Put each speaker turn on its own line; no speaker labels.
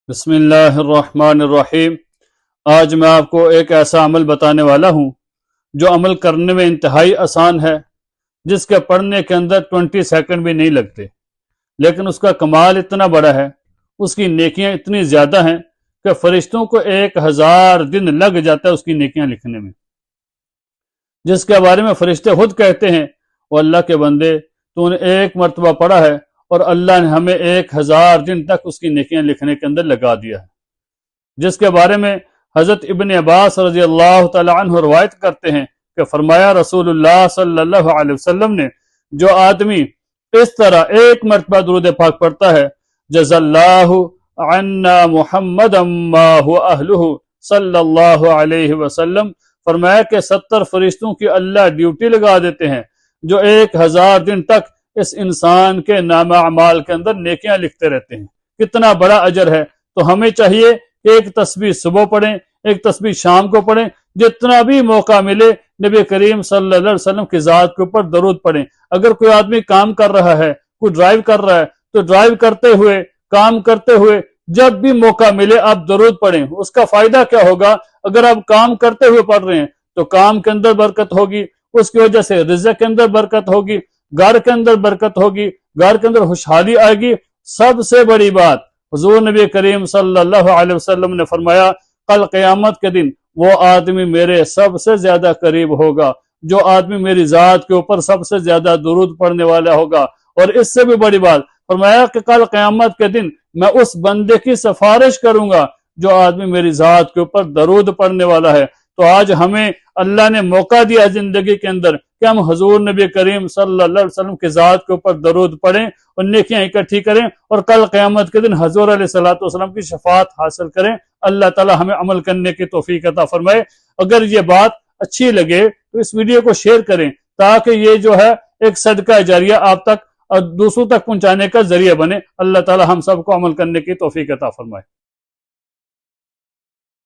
بسم اللہ الرحمن الرحیم۔ آج میں آپ کو ایک ایسا عمل بتانے والا ہوں جو عمل کرنے میں انتہائی آسان ہے، جس کے پڑھنے کے اندر 20 سیکنڈ بھی نہیں لگتے، لیکن اس کا کمال اتنا بڑا ہے، اس کی نیکیاں اتنی زیادہ ہیں کہ فرشتوں کو 1000 دن لگ جاتا ہے اس کی نیکیاں لکھنے میں، جس کے بارے میں فرشتے خود کہتے ہیں وہ اللہ کے بندے تو نے ایک مرتبہ پڑھا ہے اور اللہ نے ہمیں 1000 دن تک اس کی نیکیاں لکھنے کے اندر لگا دیا ہے، جس کے بارے میں حضرت ابن عباس رضی اللہ تعالی عنہ روایت کرتے ہیں کہ فرمایا رسول اللہ صلی اللہ علیہ وسلم نے، جو آدمی اس طرح ایک مرتبہ درود پاک پڑھتا ہے، جزا اللہ عنا محمد ما هو اہلہ صلی اللہ علیہ وسلم، فرمایا کہ 70 فرشتوں کی اللہ ڈیوٹی لگا دیتے ہیں جو 1000 دن تک اس انسان کے نام اعمال کے اندر نیکیاں لکھتے رہتے ہیں۔ کتنا بڑا اجر ہے! تو ہمیں چاہیے کہ ایک تسبیح صبح پڑھیں، ایک تسبیح شام کو پڑھیں، جتنا بھی موقع ملے نبی کریم صلی اللہ علیہ وسلم کی ذات کے اوپر درود پڑھیں۔ اگر کوئی آدمی کام کر رہا ہے، کوئی ڈرائیو کر رہا ہے، تو ڈرائیو کرتے ہوئے، کام کرتے ہوئے جب بھی موقع ملے آپ درود پڑھیں۔ اس کا فائدہ کیا ہوگا؟ اگر آپ کام کرتے ہوئے پڑھ رہے ہیں تو کام کے اندر برکت ہوگی، اس کی وجہ سے رزق کے اندر برکت ہوگی، گھر کے اندر برکت ہوگی، گھر کے اندر خوشحالی آئے گی۔ سب سے بڑی بات حضور نبی کریم صلی اللہ علیہ وسلم نے فرمایا کل قیامت کے دن وہ آدمی میرے سب سے زیادہ قریب ہوگا جو آدمی میری ذات کے اوپر سب سے زیادہ درود پڑھنے والا ہوگا، اور اس سے بھی بڑی بات فرمایا کہ کل قیامت کے دن میں اس بندے کی سفارش کروں گا جو آدمی میری ذات کے اوپر درود پڑھنے والا ہے۔ تو آج ہمیں اللہ نے موقع دیا زندگی کے اندر کہ ہم حضور نبی کریم صلی اللہ علیہ وسلم کی ذات کے اوپر درود پڑھیں اور نیکیاں اکٹھی کریں، اور کل قیامت کے دن حضور علیہ الصلوۃ والسلام کی شفاعت حاصل کریں۔ اللہ تعالی ہمیں عمل کرنے کی توفیق عطا فرمائے۔ اگر یہ بات اچھی لگے تو اس ویڈیو کو شیئر کریں تاکہ یہ جو ہے ایک صدقہ جاریہ آپ تک اور دوسروں تک پہنچانے کا ذریعہ بنے۔ اللہ تعالی ہم سب کو عمل کرنے کی توفیق عطا فرمائے۔